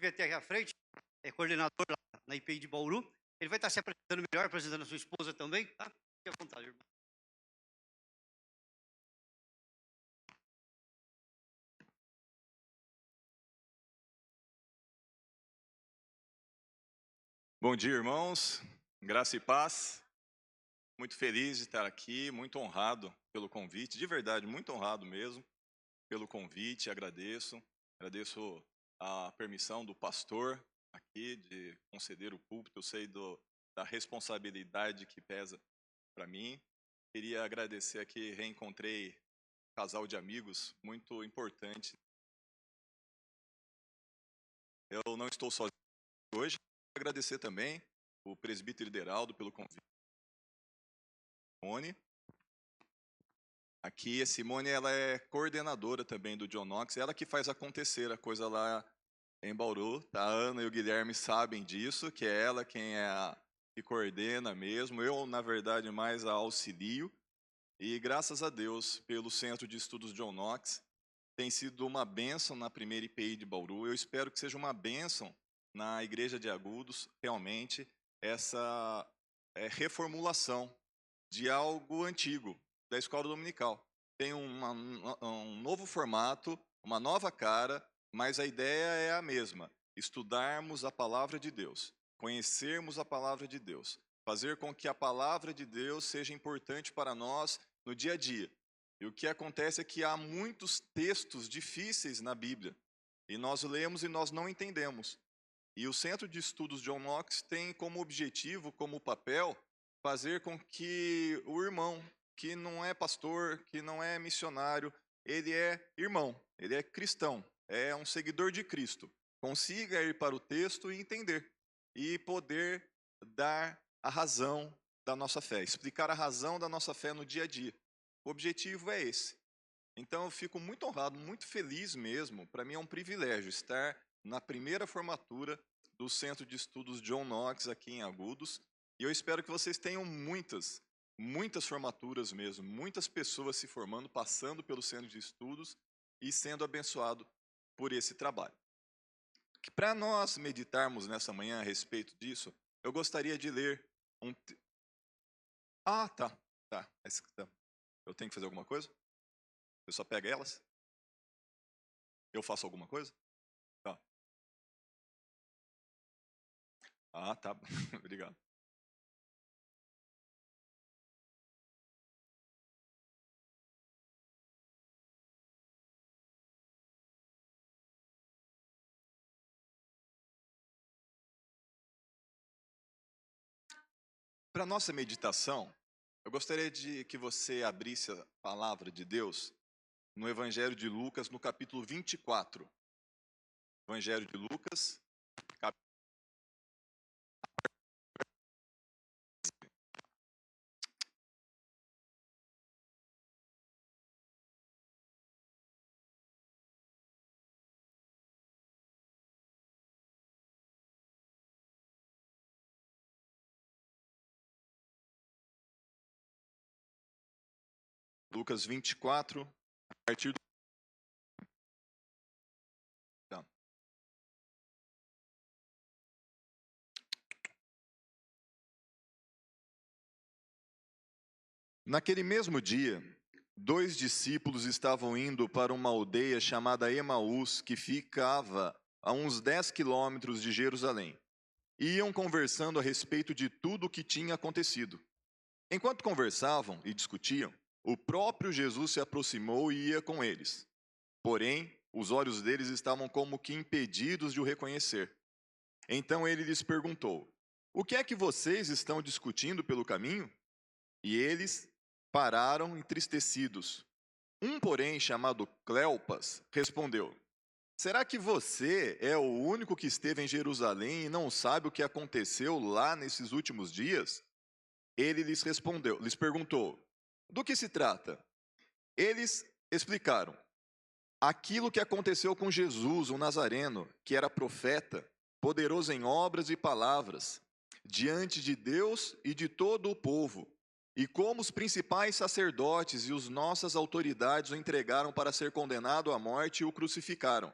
vir até aqui à frente, é coordenador lá na IPI de Bauru. Ele vai estar se apresentando melhor, apresentando a sua esposa também, tá? Fique à vontade, irmão. Bom dia, irmãos. Graça e paz. Muito feliz de estar aqui, muito honrado pelo convite, de verdade, muito honrado mesmo pelo convite. Agradeço a permissão do pastor aqui de conceder o púlpito. Eu sei da responsabilidade que pesa para mim. Queria agradecer aqui, reencontrei um casal de amigos muito importante. Eu não estou sozinho hoje. Agradecer também o presbítero Ideraldo pelo convite. Simone. Aqui a Simone, ela é coordenadora também do John Knox, ela que faz acontecer a coisa lá em Bauru. Tá? A Ana e o Guilherme sabem disso, que é ela quem é a que coordena mesmo. Eu, na verdade, mais a auxilio. E graças a Deus pelo Centro de Estudos John Knox, tem sido uma bênção na primeira IPI de Bauru. Eu espero que seja uma bênção na Igreja de Agudos, realmente, essa reformulação de algo antigo, da escola dominical. Tem um novo formato, uma nova cara, mas a ideia é a mesma: estudarmos a palavra de Deus, conhecermos a palavra de Deus, fazer com que a palavra de Deus seja importante para nós no dia a dia. E o que acontece é que há muitos textos difíceis na Bíblia, e nós lemos e nós não entendemos. E o Centro de Estudos John Knox tem como objetivo, como papel, fazer com que o irmão, que não é pastor, que não é missionário, ele é irmão, ele é cristão, é um seguidor de Cristo, consiga ir para o texto e entender, e poder dar a razão da nossa fé, explicar a razão da nossa fé no dia a dia. O objetivo é esse. Então eu fico muito honrado, muito feliz mesmo. Para mim é um privilégio estar na primeira formatura do Centro de Estudos John Knox aqui em Agudos. E eu espero que vocês tenham muitas formaturas mesmo, muitas pessoas se formando, passando pelo Centro de Estudos e sendo abençoado por esse trabalho. Para nós meditarmos nessa manhã a respeito disso, eu gostaria de ler um... Tá. Eu tenho que fazer alguma coisa? Você só pega elas? Eu faço alguma coisa? Tá. Tá. Obrigado. Para a nossa meditação, eu gostaria de que você abrisse a palavra de Deus no Evangelho de Lucas, no capítulo 24. Evangelho de Lucas, capítulo... Lucas 24, a partir do... Tá. Naquele mesmo dia, 2 discípulos estavam indo para uma aldeia chamada Emaús, que ficava a uns 10 quilômetros de Jerusalém. Iam conversando a respeito de tudo o que tinha acontecido. Enquanto conversavam e discutiam, o próprio Jesus se aproximou e ia com eles. Porém, os olhos deles estavam como que impedidos de o reconhecer. Então ele lhes perguntou: "O que é que vocês estão discutindo pelo caminho?" E eles pararam entristecidos. Um, porém, chamado Cleopas, respondeu: "Será que você é o único que esteve em Jerusalém e não sabe o que aconteceu lá nesses últimos dias?" Ele lhes perguntou: "Do que se trata?" Eles explicaram: "Aquilo que aconteceu com Jesus, o Nazareno, que era profeta, poderoso em obras e palavras, diante de Deus e de todo o povo, e como os principais sacerdotes e as nossas autoridades o entregaram para ser condenado à morte e o crucificaram.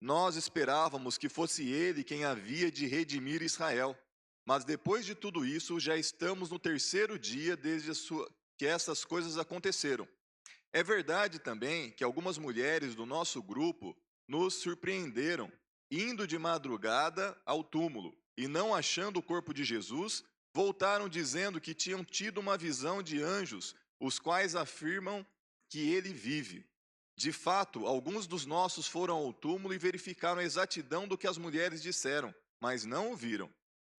Nós esperávamos que fosse ele quem havia de redimir Israel. Mas depois de tudo isso, já estamos no terceiro dia desde que essas coisas aconteceram. É verdade também que algumas mulheres do nosso grupo nos surpreenderam, indo de madrugada ao túmulo, e não achando o corpo de Jesus, voltaram dizendo que tinham tido uma visão de anjos, os quais afirmam que ele vive. De fato, alguns dos nossos foram ao túmulo e verificaram a exatidão do que as mulheres disseram, mas não o viram.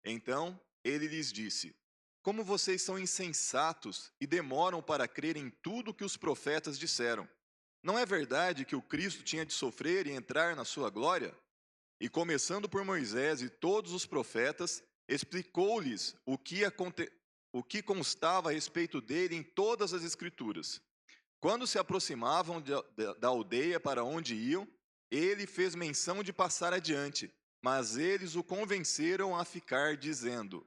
Então ele lhes disse: como vocês são insensatos e demoram para crer em tudo que os profetas disseram. Não é verdade que o Cristo tinha de sofrer e entrar na sua glória? E começando por Moisés e todos os profetas, explicou-lhes o que constava a respeito dele em todas as Escrituras. Quando se aproximavam da aldeia para onde iam, ele fez menção de passar adiante, mas eles o convenceram a ficar, dizendo: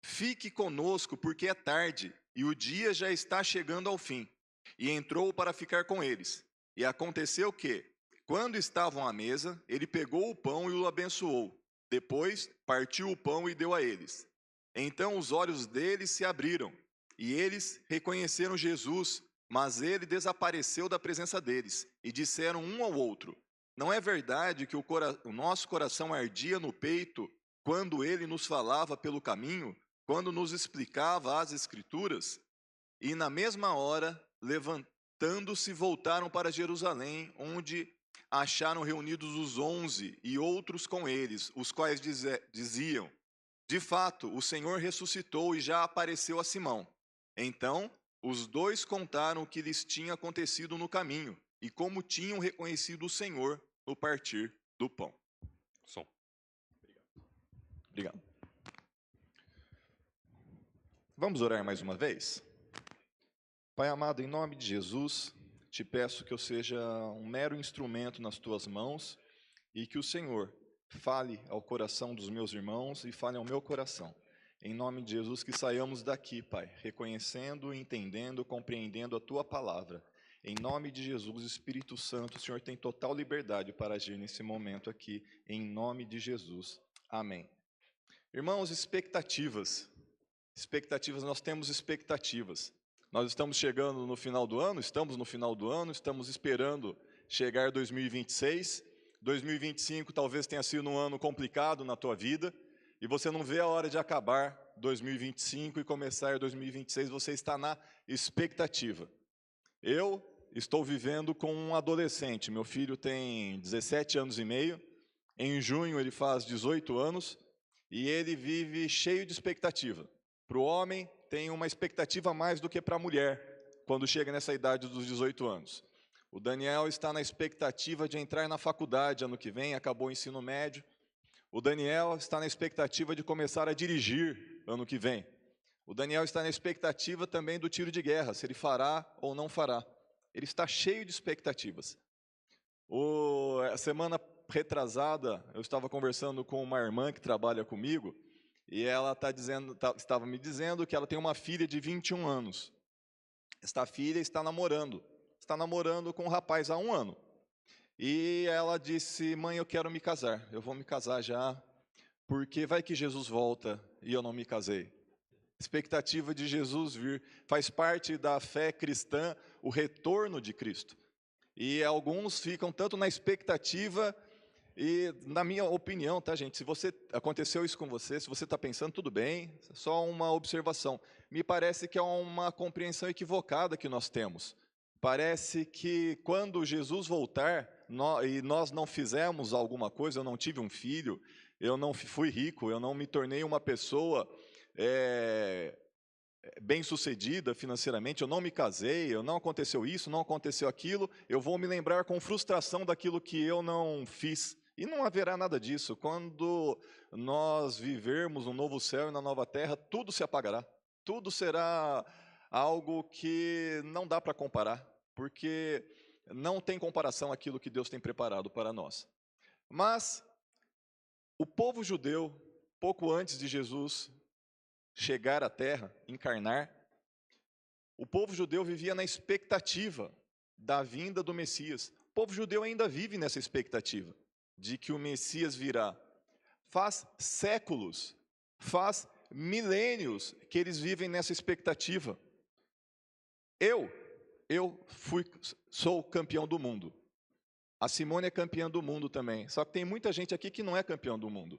fique conosco, porque é tarde, e o dia já está chegando ao fim. E entrou para ficar com eles. E aconteceu que, quando estavam à mesa, ele pegou o pão e o abençoou. Depois, partiu o pão e deu a eles. Então os olhos deles se abriram, e eles reconheceram Jesus, mas ele desapareceu da presença deles, e disseram um ao outro: não é verdade que o nosso coração ardia no peito quando ele nos falava pelo caminho, quando nos explicava as Escrituras? E na mesma hora, levantando-se, voltaram para Jerusalém, onde acharam reunidos os 11 e outros com eles, os quais diziam: de fato, o Senhor ressuscitou e já apareceu a Simão. Então, os dois contaram o que lhes tinha acontecido no caminho e como tinham reconhecido o Senhor no partir do pão. Som. Obrigado. Vamos orar mais uma vez? Pai amado, em nome de Jesus, te peço que eu seja um mero instrumento nas tuas mãos e que o Senhor fale ao coração dos meus irmãos e fale ao meu coração. Em nome de Jesus, que saiamos daqui, Pai, reconhecendo, entendendo, compreendendo a tua palavra. Em nome de Jesus, Espírito Santo, o Senhor tem total liberdade para agir nesse momento aqui, em nome de Jesus. Amém. Irmãos, expectativas. Expectativas, nós temos expectativas. Nós estamos chegando no final do ano, estamos esperando chegar 2026. 2025 talvez tenha sido um ano complicado na tua vida, e você não vê a hora de acabar 2025 e começar 2026, você está na expectativa. Eu estou vivendo com um adolescente, meu filho tem 17 anos e meio, em junho ele faz 18 anos, e ele vive cheio de expectativa. Para o homem, tem uma expectativa a mais do que para a mulher, quando chega nessa idade dos 18 anos. O Daniel está na expectativa de entrar na faculdade ano que vem, acabou o ensino médio. O Daniel está na expectativa de começar a dirigir ano que vem. O Daniel está na expectativa também do tiro de guerra, se ele fará ou não fará. Ele está cheio de expectativas. A semana retrasada, eu estava conversando com uma irmã que trabalha comigo, e ela estava me dizendo que ela tem uma filha de 21 anos. Esta filha está namorando com um rapaz há 1 ano. E ela disse: mãe, eu quero me casar, eu vou me casar já, porque vai que Jesus volta e eu não me casei. Expectativa de Jesus vir, faz parte da fé cristã, o retorno de Cristo. E alguns ficam tanto na expectativa. E, na minha opinião, tá, gente, se aconteceu isso com você, se você está pensando, tudo bem, só uma observação. Me parece que é uma compreensão equivocada que nós temos. Parece que quando Jesus voltar, e nós não fizemos alguma coisa, eu não tive um filho, eu não fui rico, eu não me tornei uma pessoa bem-sucedida financeiramente, eu não me casei, não aconteceu isso, não aconteceu aquilo, eu vou me lembrar com frustração daquilo que eu não fiz. E não haverá nada disso. Quando nós vivermos um novo céu e na nova terra, tudo se apagará. Tudo será algo que não dá para comparar, porque não tem comparação aquilo que Deus tem preparado para nós. Mas o povo judeu, pouco antes de Jesus chegar à terra, encarnar, o povo judeu vivia na expectativa da vinda do Messias. O povo judeu ainda vive nessa expectativa. de que o Messias virá. Faz séculos, faz milênios que eles vivem nessa expectativa. Eu sou campeão do mundo. A Simone é campeã do mundo também. Só que tem muita gente aqui que não é campeão do mundo.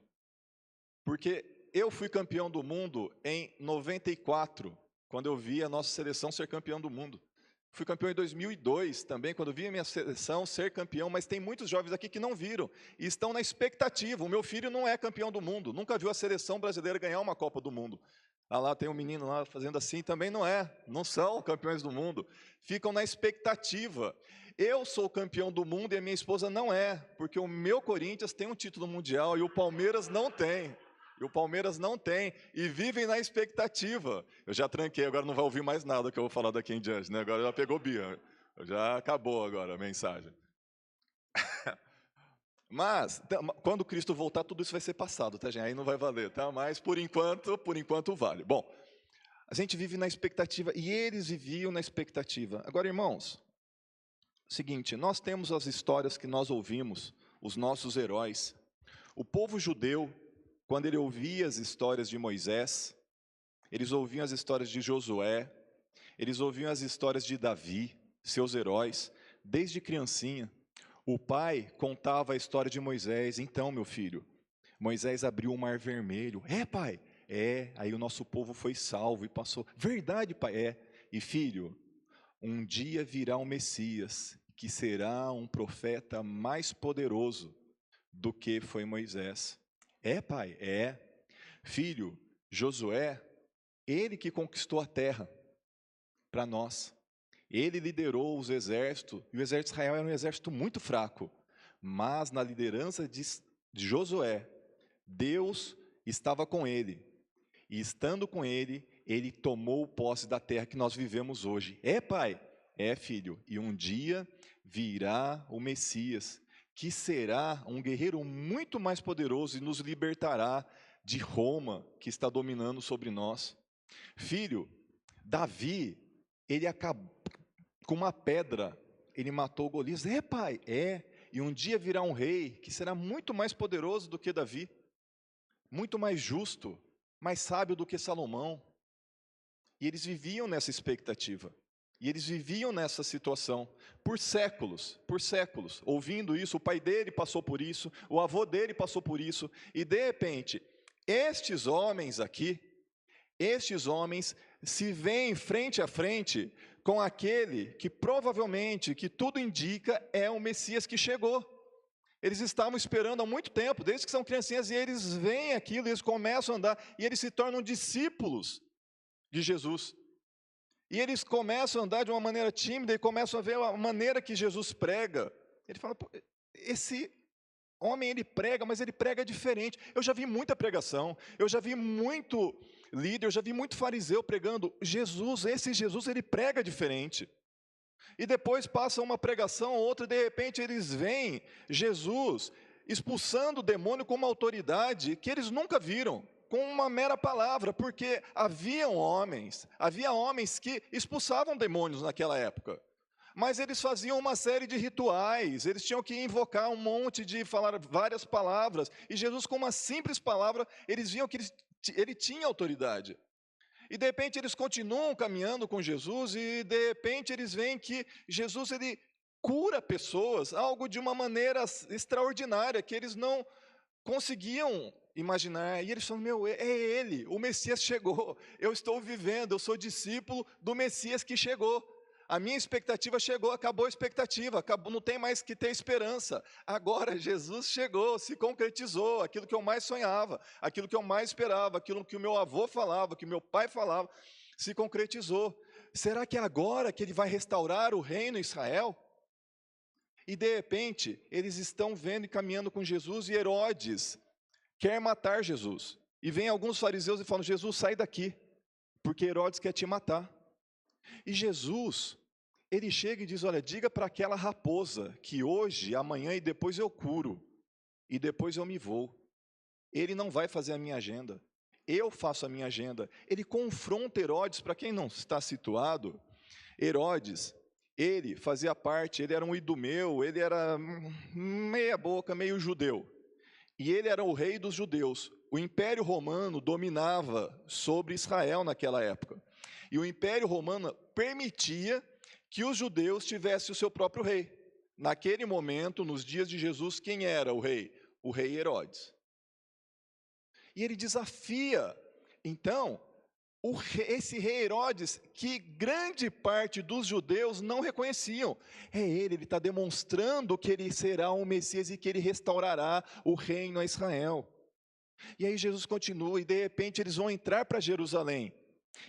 Porque eu fui campeão do mundo em 94, quando eu vi a nossa seleção ser campeão do mundo. Fui campeão em 2002 também, quando vi a minha seleção ser campeão, mas tem muitos jovens aqui que não viram e estão na expectativa. O meu filho não é campeão do mundo, nunca viu a seleção brasileira ganhar uma Copa do Mundo. Ah, lá tem um menino lá fazendo assim, também não são campeões do mundo. Ficam na expectativa. Eu sou campeão do mundo e a minha esposa não é, porque o meu Corinthians tem um título mundial e o Palmeiras não tem. E vivem na expectativa. Eu já tranquei, agora não vai ouvir mais nada que eu vou falar daqui em diante, né? Agora já pegou birra. Já acabou agora a mensagem. Mas, quando Cristo voltar, tudo isso vai ser passado, tá, gente? Aí não vai valer, tá? Mas, por enquanto vale. Bom, a gente vive na expectativa, e eles viviam na expectativa. Agora, irmãos, seguinte, nós temos as histórias que nós ouvimos, os nossos heróis. O povo judeu, quando ele ouvia as histórias de Moisés, eles ouviam as histórias de Josué, eles ouviam as histórias de Davi, seus heróis, desde criancinha. O pai contava a história de Moisés. Então, meu filho, Moisés abriu o mar vermelho. É, pai? É. Aí o nosso povo foi salvo e passou. Verdade, pai? É. E filho, um dia virá o Messias, que será um profeta mais poderoso do que foi Moisés. É, pai? É. Filho, Josué, ele que conquistou a terra para nós. Ele liderou os exércitos, e o exército de Israel era um exército muito fraco. Mas na liderança de Josué, Deus estava com ele. E estando com ele, ele tomou posse da terra que nós vivemos hoje. É, pai? É, filho. E um dia virá o Messias, que será um guerreiro muito mais poderoso e nos libertará de Roma, que está dominando sobre nós. Filho, Davi, ele acabou com uma pedra, ele matou Golias. É, pai? É. E um dia virá um rei que será muito mais poderoso do que Davi, muito mais justo, mais sábio do que Salomão. E eles viviam nessa expectativa. E eles viviam nessa situação por séculos, ouvindo isso. O pai dele passou por isso, o avô dele passou por isso. E de repente, estes homens aqui, se veem frente a frente com aquele que provavelmente, que tudo indica, é o Messias que chegou. Eles estavam esperando há muito tempo, desde que são criancinhas, e eles veem aquilo, eles começam a andar, e eles se tornam discípulos de Jesus. E eles começam a andar de uma maneira tímida, e começam a ver a maneira que Jesus prega. Ele fala, esse homem, ele prega, mas ele prega diferente. Eu já vi muita pregação, eu já vi muito líder, eu já vi muito fariseu pregando. Esse Jesus, ele prega diferente. E depois passa uma pregação, outra, e de repente eles veem Jesus expulsando o demônio com uma autoridade que eles nunca viram, com uma mera palavra, porque havia homens que expulsavam demônios naquela época. Mas eles faziam uma série de rituais, eles tinham que invocar um monte de, falar várias palavras, e Jesus, com uma simples palavra, eles viam que ele tinha autoridade. E de repente eles continuam caminhando com Jesus, e de repente eles veem que Jesus, ele cura pessoas, algo de uma maneira extraordinária, que eles não conseguiam imaginar. E eles falam, é ele, o Messias chegou, eu estou vivendo, eu sou discípulo do Messias que chegou. A minha expectativa chegou, acabou a expectativa, não tem mais que ter esperança. Agora Jesus chegou, se concretizou, aquilo que eu mais sonhava, aquilo que eu mais esperava, aquilo que o meu avô falava, que o meu pai falava, se concretizou. Será que é agora que ele vai restaurar o reino em Israel? E de repente, eles estão vendo e caminhando com Jesus, e Herodes quer matar Jesus. E vem alguns fariseus e falam, Jesus, sai daqui, porque Herodes quer te matar. E Jesus, ele chega e diz, olha, diga para aquela raposa que hoje, amanhã e depois eu curo, e depois eu me vou. Ele não vai fazer a minha agenda, eu faço a minha agenda. Ele confronta Herodes. Para quem não está situado, Herodes, ele fazia parte, ele era um idumeu, ele era meia boca, meio judeu. E ele era o rei dos judeus. O Império Romano dominava sobre Israel naquela época. E o Império Romano permitia que os judeus tivessem o seu próprio rei. Naquele momento, nos dias de Jesus, quem era o rei? O rei Herodes. E ele desafia, então, esse rei Herodes, que grande parte dos judeus não reconheciam. Ele está demonstrando que ele será um Messias e que ele restaurará o reino a Israel. E aí Jesus continua, e de repente eles vão entrar para Jerusalém.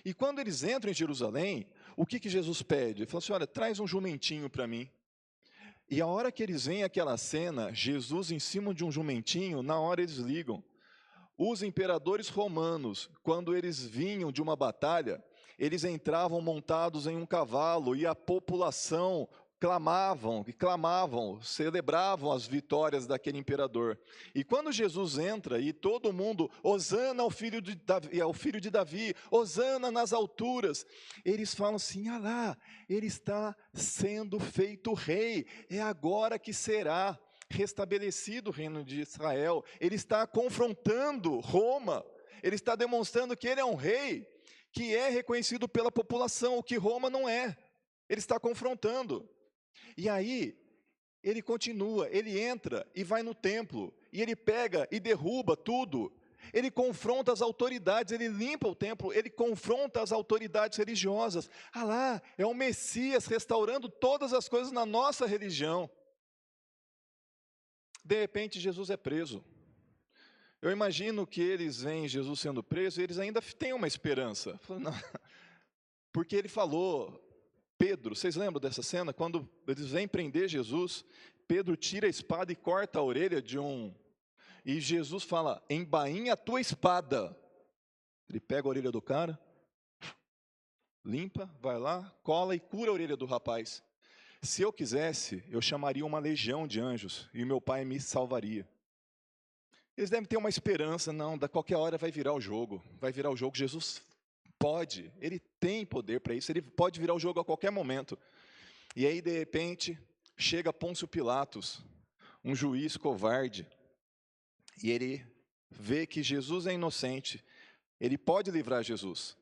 E quando eles entram em Jerusalém, o que Jesus pede? Ele fala assim, olha, traz um jumentinho para mim. E a hora que eles veem aquela cena, Jesus em cima de um jumentinho, na hora eles ligam. Os imperadores romanos, quando eles vinham de uma batalha, eles entravam montados em um cavalo e a população clamavam, celebravam as vitórias daquele imperador. E quando Jesus entra e todo mundo, Hosana ao filho de Davi, Hosana nas alturas, eles falam assim, ah lá, ele está sendo feito rei, é agora que será restabelecido o reino de Israel. Ele está confrontando Roma, ele está demonstrando que ele é um rei que é reconhecido pela população, o que Roma não é. Ele está confrontando. E aí, ele continua, ele entra e vai no templo, e ele pega e derruba tudo. Ele confronta as autoridades, ele limpa o templo, ele confronta as autoridades religiosas. Ah lá, é o Messias restaurando todas as coisas na nossa religião. De repente, Jesus é preso. Eu imagino que eles veem Jesus sendo preso e eles ainda têm uma esperança. Porque ele falou, Pedro, vocês lembram dessa cena? Quando eles vêm prender Jesus, Pedro tira a espada e corta a orelha de um. E Jesus fala, embainha a tua espada. Ele pega a orelha do cara, limpa, vai lá, cola e cura a orelha do rapaz. Se eu quisesse, eu chamaria uma legião de anjos e meu pai me salvaria. Eles devem ter uma esperança, não, da qualquer hora vai virar o jogo. Jesus pode, ele tem poder para isso, ele pode virar o jogo a qualquer momento. E aí, de repente, chega Pôncio Pilatos, um juiz covarde, e ele vê que Jesus é inocente, ele pode livrar Jesus,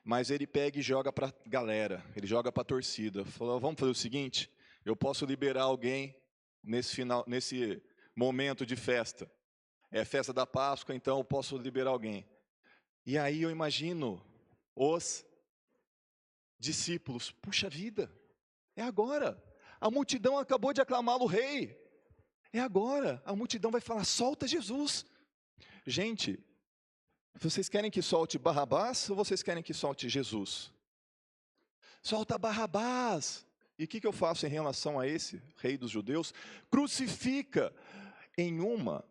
mas ele pega e joga para a galera, ele joga para a torcida, falou, vamos fazer o seguinte, eu posso liberar alguém nesse momento de festa, é festa da Páscoa, então eu posso liberar alguém. E aí eu imagino os discípulos, puxa vida, é agora, a multidão acabou de aclamá-lo rei, é agora, a multidão vai falar, solta Jesus. Gente, vocês querem que solte Barrabás ou vocês querem que solte Jesus? Solta Barrabás. E o que eu faço em relação a esse rei dos judeus? Crucifica. Em um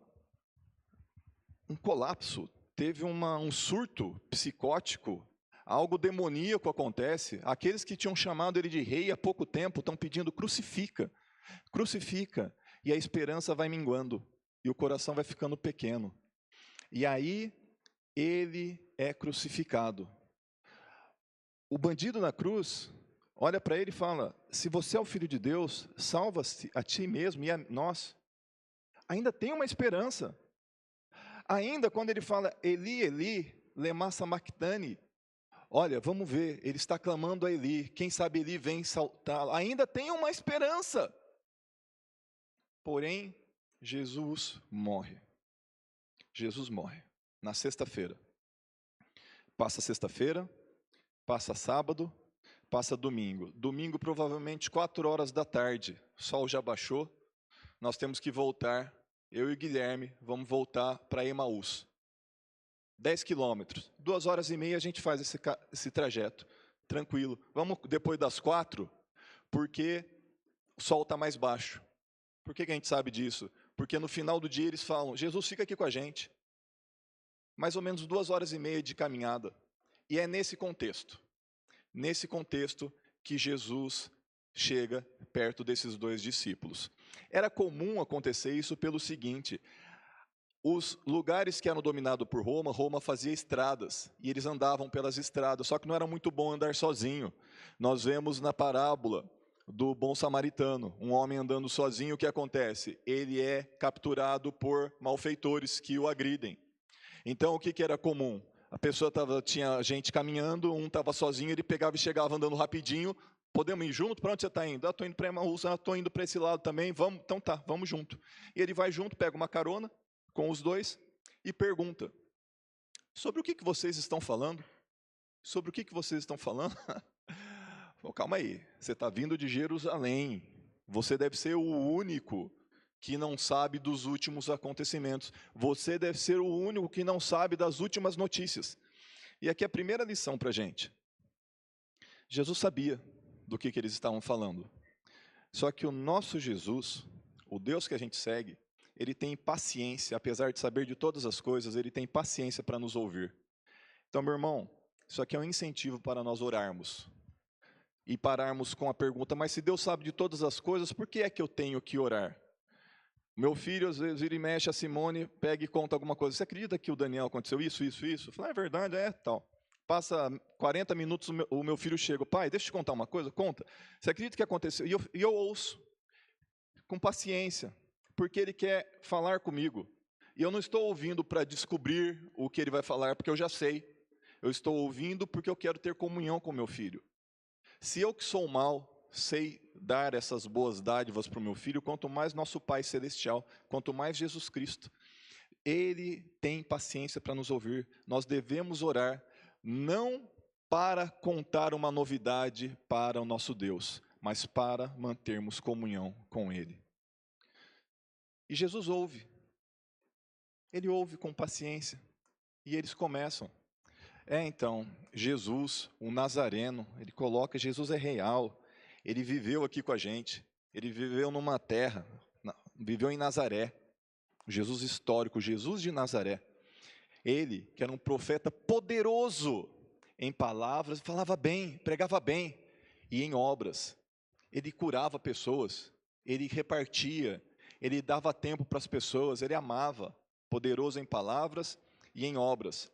colapso, teve um surto psicótico, algo demoníaco acontece. Aqueles que tinham chamado ele de rei há pouco tempo estão pedindo crucifica, crucifica. E a esperança vai minguando, e o coração vai ficando pequeno. E aí, ele é crucificado. O bandido na cruz olha para ele e fala, se você é o Filho de Deus, salva-se a ti mesmo e a nós. Ainda tem uma esperança. Ainda quando ele fala, Eli, Eli, lema sabachthani, olha, vamos ver, ele está clamando a Eli, quem sabe Eli vem saltá-lo. Ainda tem uma esperança. Porém, Jesus morre. Jesus morre na sexta-feira. Passa sexta-feira, passa sábado, passa domingo. Domingo, provavelmente, 4 horas da tarde. O sol já baixou. Nós temos que voltar. Eu e o Guilherme vamos voltar para Emaús. 10 quilômetros. 2h30 a gente faz esse trajeto. Tranquilo. Vamos depois das 4, porque o sol está mais baixo. Por que a gente sabe disso? Porque no final do dia eles falam, Jesus fica aqui com a gente. Mais ou menos 2h30 de caminhada. E é nesse contexto que Jesus chega perto desses 2 discípulos. Era comum acontecer isso pelo seguinte, os lugares que eram dominados por Roma, Roma fazia estradas, e eles andavam pelas estradas, só que não era muito bom andar sozinho. Nós vemos na parábola do bom samaritano, um homem andando sozinho, o que acontece? Ele é capturado por malfeitores que o agridem. Então, o que era comum? A pessoa tinha gente caminhando, um estava sozinho, ele pegava e chegava andando rapidinho. Podemos ir junto? Para onde você está indo? Estou indo para Emaús, estou indo para esse lado também. Vamos, então tá, vamos junto. E ele vai junto, pega uma carona com os dois e pergunta: sobre o que vocês estão falando? Sobre o que vocês estão falando? Bom, calma aí, você está vindo de Jerusalém. Você deve ser o único que não sabe dos últimos acontecimentos. Você deve ser o único que não sabe das últimas notícias. E aqui a primeira lição para a gente. Jesus sabia do que eles estavam falando. Só que o nosso Jesus, o Deus que a gente segue, ele tem paciência, apesar de saber de todas as coisas, ele tem paciência para nos ouvir. Então, meu irmão, isso aqui é um incentivo para nós orarmos. E pararmos com a pergunta: mas se Deus sabe de todas as coisas, por que é que eu tenho que orar? Meu filho, às vezes, vira e mexe, a Simone pega e conta alguma coisa. Você acredita que o Daniel aconteceu isso? Eu falo: é verdade, tal. Passa 40 minutos, o meu filho chega: pai, deixa eu te contar uma coisa, conta. Você acredita que aconteceu? E eu ouço, com paciência, porque ele quer falar comigo. E eu não estou ouvindo para descobrir o que ele vai falar, porque eu já sei. Eu estou ouvindo porque eu quero ter comunhão com meu filho. Se eu que sou mau, sei dar essas boas dádivas para o meu filho, quanto mais nosso Pai Celestial, quanto mais Jesus Cristo. Ele tem paciência para nos ouvir. Nós devemos orar, não para contar uma novidade para o nosso Deus, mas para mantermos comunhão com Ele. E Jesus ouve. Ele ouve com paciência. E eles começam. Então, Jesus, o Nazareno, ele coloca: Jesus é real. Ele viveu aqui com a gente. Ele viveu numa terra, viveu em Nazaré. Jesus histórico, Jesus de Nazaré. Ele, que era um profeta poderoso em palavras, falava bem, pregava bem, e em obras. Ele curava pessoas, ele repartia, ele dava tempo para as pessoas, ele amava, poderoso em palavras e em obras.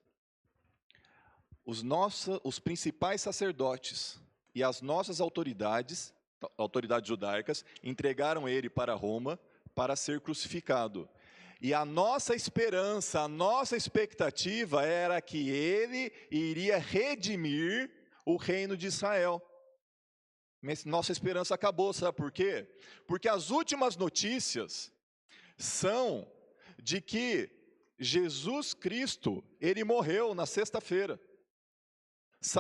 Os principais sacerdotes e as nossas autoridades judaicas, entregaram ele para Roma para ser crucificado. E a nossa esperança, a nossa expectativa era que ele iria redimir o reino de Israel. Mas nossa esperança acabou, sabe por quê? Porque as últimas notícias são de que Jesus Cristo, ele morreu na sexta-feira.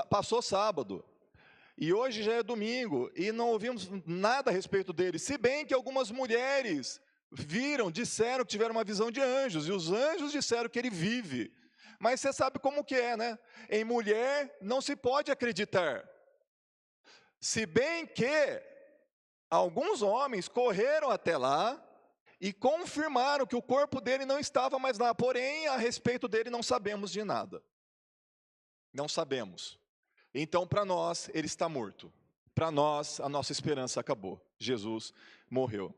Passou sábado. E hoje já é domingo, e não ouvimos nada a respeito dele, se bem que algumas mulheres disseram que tiveram uma visão de anjos, e os anjos disseram que ele vive. Mas você sabe como que é, né? Em mulher não se pode acreditar. Se bem que alguns homens correram até lá e confirmaram que o corpo dele não estava mais lá, porém, a respeito dele não sabemos de nada. Não sabemos. Então, para nós, ele está morto. Para nós, a nossa esperança acabou. Jesus morreu.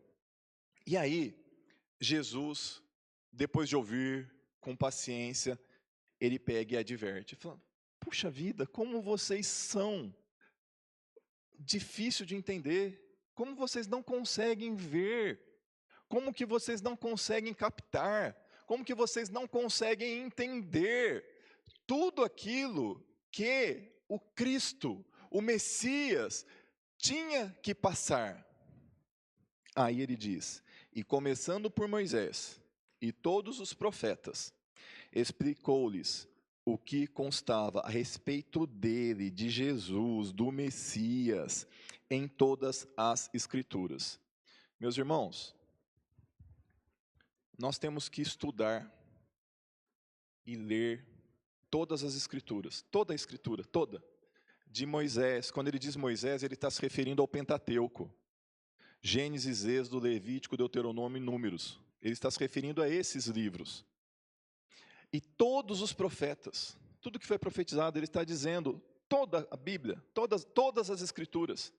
E aí, Jesus, depois de ouvir, com paciência, ele pega e adverte. Fala: puxa vida, como vocês são difícil de entender. Como vocês não conseguem ver. Como que vocês não conseguem captar. Como que vocês não conseguem entender tudo aquilo que o Cristo, o Messias, tinha que passar. Aí ele diz: e começando por Moisés e todos os profetas, explicou-lhes o que constava a respeito dele, de Jesus, do Messias, em todas as Escrituras. Meus irmãos, nós temos que estudar e ler todas as Escrituras, toda a Escritura, toda. De Moisés, quando ele diz Moisés, ele está se referindo ao Pentateuco. Gênesis, Êxodo, Levítico, Deuteronômio e Números. Ele está se referindo a esses livros. E todos os profetas, tudo que foi profetizado, ele está dizendo, toda a Bíblia, todas as Escrituras,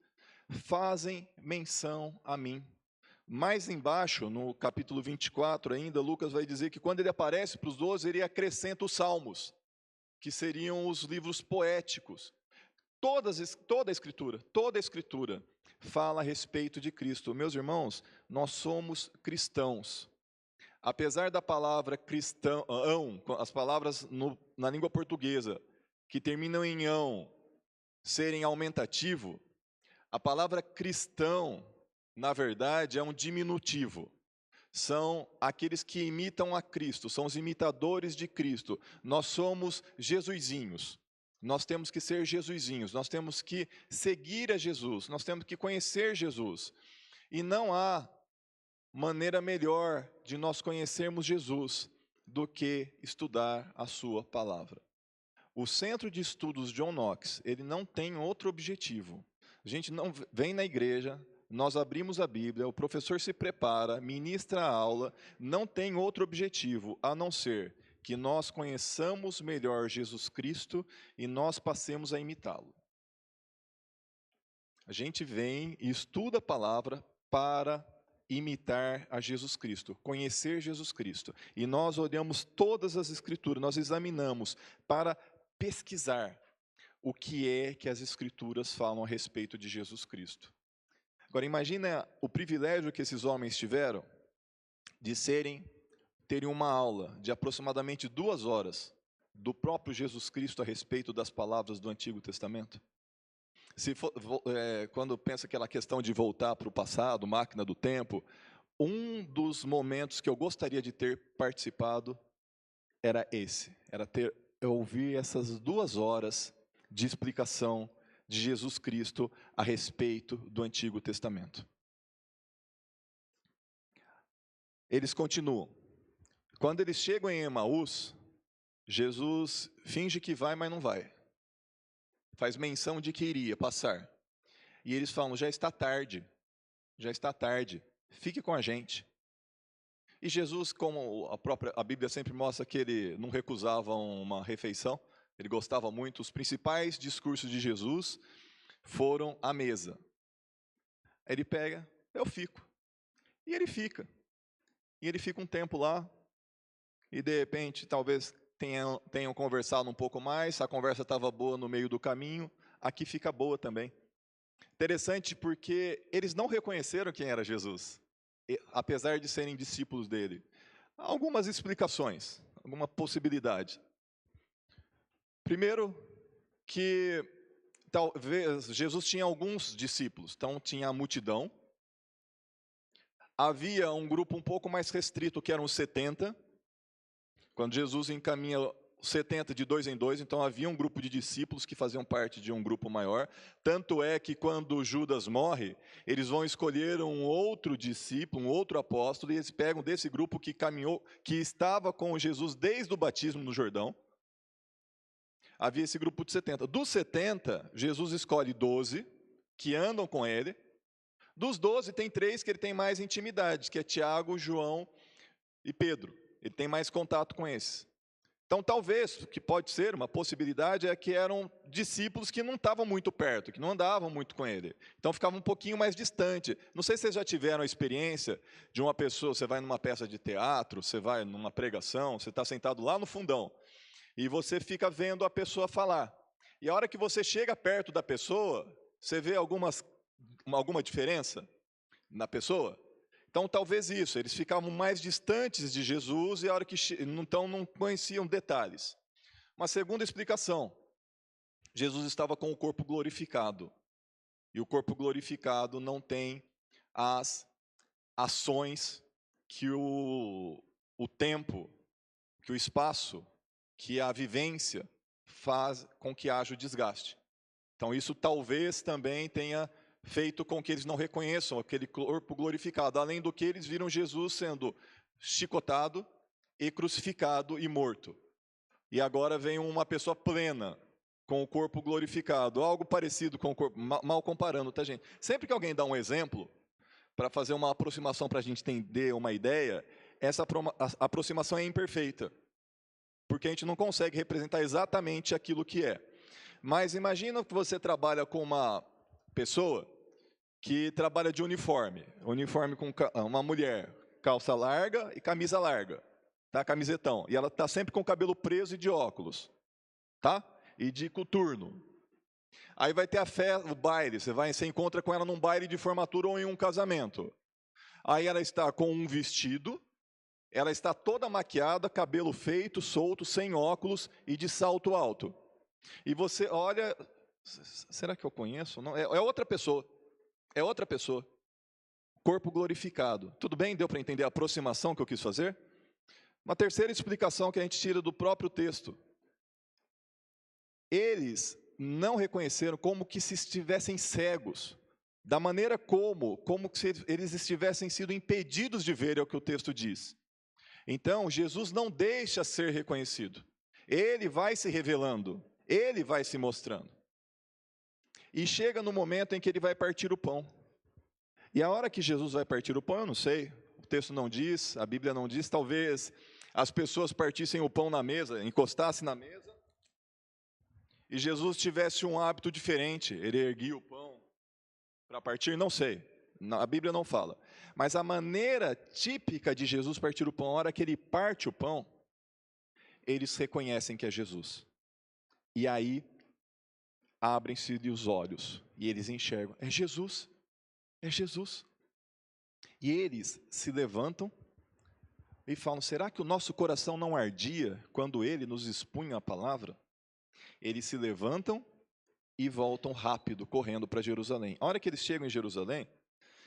fazem menção a mim. Mais embaixo, no capítulo 24 ainda, Lucas vai dizer que quando ele aparece para os 12, ele acrescenta os Salmos, que seriam os livros poéticos. Toda a Escritura fala a respeito de Cristo. Meus irmãos, nós somos cristãos. Apesar da palavra cristão, as palavras na língua portuguesa que terminam em ão serem aumentativo, a palavra cristão, na verdade, é um diminutivo. São aqueles que imitam a Cristo, são os imitadores de Cristo. Nós somos Jesusinhos. Nós temos que ser Jesusinhos, nós temos que seguir a Jesus, nós temos que conhecer Jesus. E não há maneira melhor de nós conhecermos Jesus do que estudar a sua palavra. O Centro de Estudos John Knox, ele não tem outro objetivo. A gente não vem na igreja, nós abrimos a Bíblia, o professor se prepara, ministra a aula, não tem outro objetivo a não ser que nós conheçamos melhor Jesus Cristo e nós passemos a imitá-lo. A gente vem e estuda a palavra para imitar a Jesus Cristo, conhecer Jesus Cristo. E nós olhamos todas as Escrituras, nós examinamos para pesquisar o que é que as Escrituras falam a respeito de Jesus Cristo. Agora, imagina o privilégio que esses homens tiveram de terem uma aula de aproximadamente 2 horas do próprio Jesus Cristo a respeito das palavras do Antigo Testamento. Quando pensa aquela questão de voltar para o passado, máquina do tempo, um dos momentos que eu gostaria de ter participado era esse, era ouvir essas 2 horas de explicação de Jesus Cristo a respeito do Antigo Testamento. Eles continuam. Quando eles chegam em Emaús, Jesus finge que vai, mas não vai. Faz menção de que iria passar. E eles falam, já está tarde, fique com a gente. E Jesus, como a Bíblia sempre mostra que ele não recusava uma refeição, ele gostava muito, os principais discursos de Jesus foram à mesa. Ele pega, eu fico. E ele fica. E ele fica um tempo lá, e de repente, talvez tenham conversado um pouco mais, a conversa estava boa no meio do caminho, aqui fica boa também. Interessante porque eles não reconheceram quem era Jesus, apesar de serem discípulos dele. Há algumas explicações, alguma possibilidade. Primeiro, que talvez Jesus tinha alguns discípulos, então tinha a multidão. Havia um grupo um pouco mais restrito, que eram os 70. Quando Jesus encaminha 70 de 2 em 2, então havia um grupo de discípulos que faziam parte de um grupo maior. Tanto é que quando Judas morre, eles vão escolher um outro discípulo, um outro apóstolo, e eles pegam desse grupo que caminhou, que estava com Jesus desde o batismo no Jordão. Havia esse grupo de 70. Dos 70, Jesus escolhe 12 que andam com ele. Dos 12, tem 3 que ele tem mais intimidade, que é Tiago, João e Pedro. Ele tem mais contato com esses. Então, talvez, o que pode ser uma possibilidade é que eram discípulos que não estavam muito perto, que não andavam muito com ele. Então, ficavam um pouquinho mais distante. Não sei se vocês já tiveram a experiência de uma pessoa, você vai numa peça de teatro, você vai numa pregação, você está sentado lá no fundão, e você fica vendo a pessoa falar. E a hora que você chega perto da pessoa, você vê alguma diferença na pessoa? Então, talvez isso, eles ficavam mais distantes de Jesus e a hora que então não conheciam detalhes. Uma segunda explicação, Jesus estava com o corpo glorificado. E o corpo glorificado não tem as ações que o tempo, que o espaço, que a vivência faz com que haja o desgaste. Então, isso talvez também tenha feito com que eles não reconheçam aquele corpo glorificado, além do que eles viram Jesus sendo chicotado e crucificado e morto. E agora vem uma pessoa plena, com o corpo glorificado, algo parecido com o corpo, mal comparando, tá, gente? Sempre que alguém dá um exemplo, para fazer uma aproximação, para a gente entender uma ideia, essa aproximação é imperfeita, porque a gente não consegue representar exatamente aquilo que é. Mas imagina que você trabalha com uma pessoa que trabalha de uniforme com uma mulher, calça larga e camisa larga, tá? Camisetão, e ela está sempre com o cabelo preso e de óculos, tá? E de coturno. Aí vai ter a festa, o baile, você encontra com ela num baile de formatura ou em um casamento. Aí ela está com um vestido, ela está toda maquiada, cabelo feito, solto, sem óculos e de salto alto. E você olha, será que eu conheço? Não, é outra pessoa, é outra pessoa. Corpo glorificado. Tudo bem? Deu para entender a aproximação que eu quis fazer? Uma terceira explicação que a gente tira do próprio texto. Eles não reconheceram como que se estivessem cegos, da maneira como se eles estivessem sido impedidos de ver, é o que o texto diz. Então, Jesus não deixa ser reconhecido. Ele vai se revelando, ele vai se mostrando. E chega no momento em que ele vai partir o pão. E a hora que Jesus vai partir o pão, eu não sei, o texto não diz, a Bíblia não diz, talvez as pessoas partissem o pão na mesa, encostassem na mesa, e Jesus tivesse um hábito diferente, ele erguia o pão para partir, não sei, a Bíblia não fala. Mas a maneira típica de Jesus partir o pão, a hora que ele parte o pão, eles reconhecem que é Jesus. E aí, abrem-se os olhos, e eles enxergam, é Jesus, é Jesus. E eles se levantam e falam, será que o nosso coração não ardia quando ele nos expunha a palavra? Eles se levantam e voltam rápido, correndo para Jerusalém. A hora que eles chegam em Jerusalém,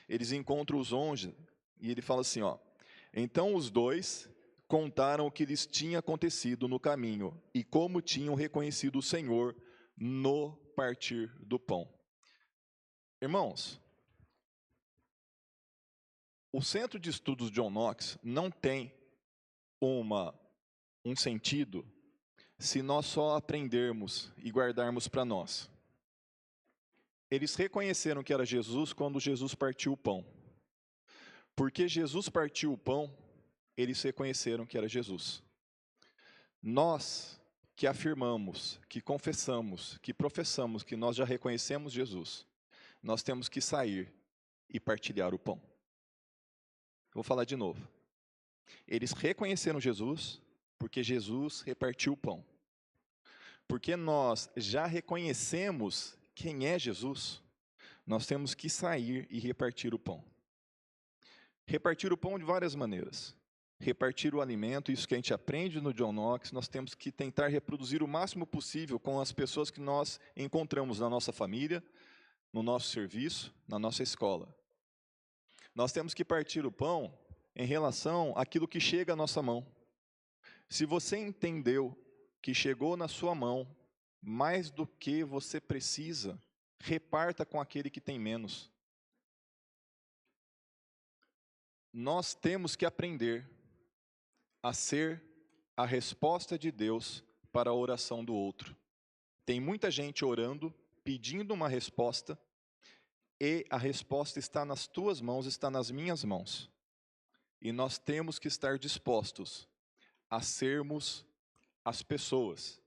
eles encontram os 11, e ele fala assim, então os dois contaram o que lhes tinha acontecido no caminho, e como tinham reconhecido o Senhor no partir do pão. Irmãos, o Centro de Estudos John Knox não tem um sentido se nós só aprendermos e guardarmos para nós. Eles reconheceram que era Jesus quando Jesus partiu o pão. Porque Jesus partiu o pão, eles reconheceram que era Jesus. Nós que afirmamos, que confessamos, que professamos que nós já reconhecemos Jesus, nós temos que sair e partilhar o pão. Vou falar de novo. Eles reconheceram Jesus porque Jesus repartiu o pão. Porque nós já reconhecemos quem é Jesus, nós temos que sair e repartir o pão. Repartir o pão de várias maneiras. Repartir o alimento, isso que a gente aprende no John Knox, nós temos que tentar reproduzir o máximo possível com as pessoas que nós encontramos na nossa família, no nosso serviço, na nossa escola. Nós temos que partir o pão em relação àquilo que chega à nossa mão. Se você entendeu que chegou na sua mão mais do que você precisa, reparta com aquele que tem menos. Nós temos que aprender a ser a resposta de Deus para a oração do outro. Tem muita gente orando, pedindo uma resposta, e a resposta está nas tuas mãos, está nas minhas mãos. E nós temos que estar dispostos a sermos as pessoas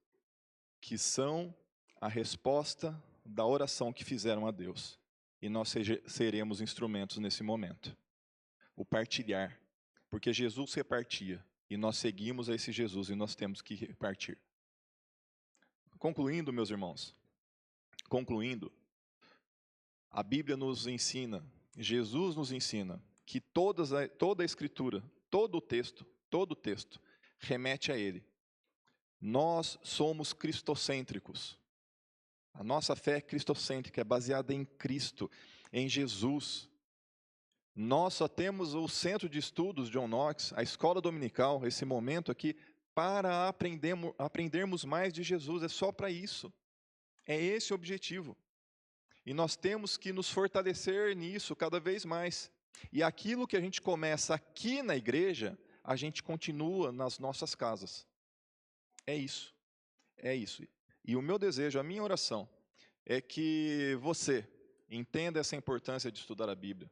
que são a resposta da oração que fizeram a Deus. E nós seremos instrumentos nesse momento. O partilhar, porque Jesus repartia, e nós seguimos a esse Jesus e nós temos que repartir. Concluindo, meus irmãos, a Bíblia nos ensina, Jesus nos ensina, que toda a Escritura, todo o texto, remete a Ele. Nós somos cristocêntricos. A nossa fé é cristocêntrica, é baseada em Cristo, em Jesus. Nós só temos o Centro de Estudos John Knox, a escola dominical, esse momento aqui, para aprendermos mais de Jesus, é só para isso. É esse o objetivo. E nós temos que nos fortalecer nisso cada vez mais. E aquilo que a gente começa aqui na igreja, a gente continua nas nossas casas. É isso. É isso. E o meu desejo, a minha oração, é que você entenda essa importância de estudar a Bíblia.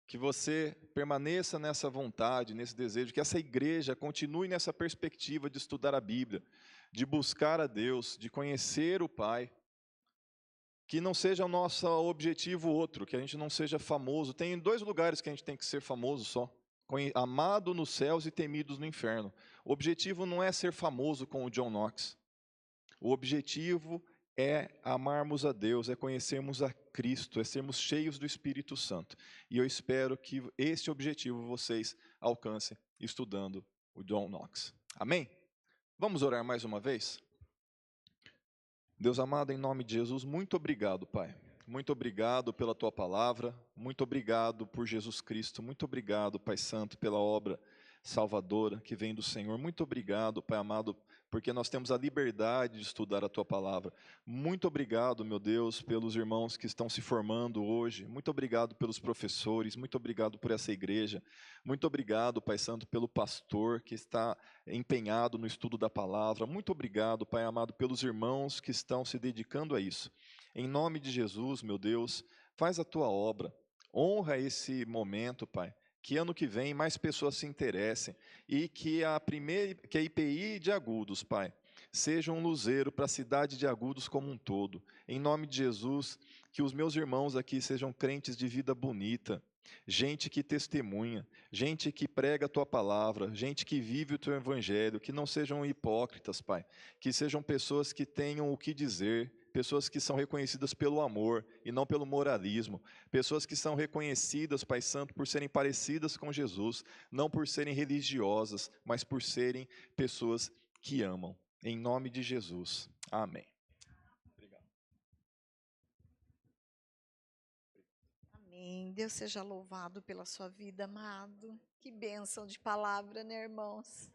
Que você permaneça nessa vontade, nesse desejo, que essa igreja continue nessa perspectiva de estudar a Bíblia, de buscar a Deus, de conhecer o Pai. Que não seja o nosso objetivo outro, que a gente não seja famoso. Tem 2 lugares que a gente tem que ser famoso só. Amado nos céus e temidos no inferno. O objetivo não é ser famoso com o John Knox. O objetivo é amarmos a Deus, é conhecermos a Cristo, é sermos cheios do Espírito Santo. E eu espero que esse objetivo vocês alcancem estudando o John Knox. Amém? Vamos orar mais uma vez? Deus amado, em nome de Jesus, muito obrigado, Pai. Muito obrigado pela Tua palavra, muito obrigado por Jesus Cristo, muito obrigado, Pai Santo, pela obra salvadora que vem do Senhor. Muito obrigado, Pai amado, porque nós temos a liberdade de estudar a Tua palavra. Muito obrigado, meu Deus, pelos irmãos que estão se formando hoje. Muito obrigado pelos professores, muito obrigado por essa igreja. Muito obrigado, Pai Santo, pelo pastor que está empenhado no estudo da palavra. Muito obrigado, Pai amado, pelos irmãos que estão se dedicando a isso. Em nome de Jesus, meu Deus, faz a Tua obra. Honra esse momento, Pai. Que ano que vem mais pessoas se interessem e que a IPI de Agudos, Pai, seja um luzeiro para a cidade de Agudos como um todo. Em nome de Jesus, que os meus irmãos aqui sejam crentes de vida bonita, gente que testemunha, gente que prega a Tua palavra, gente que vive o Teu evangelho, que não sejam hipócritas, Pai, que sejam pessoas que tenham o que dizer, pessoas que são reconhecidas pelo amor e não pelo moralismo, pessoas que são reconhecidas, Pai Santo, por serem parecidas com Jesus, não por serem religiosas, mas por serem pessoas que amam. Em nome de Jesus. Amém. Amém. Deus seja louvado pela sua vida, amado. Que bênção de palavra, né, irmãos?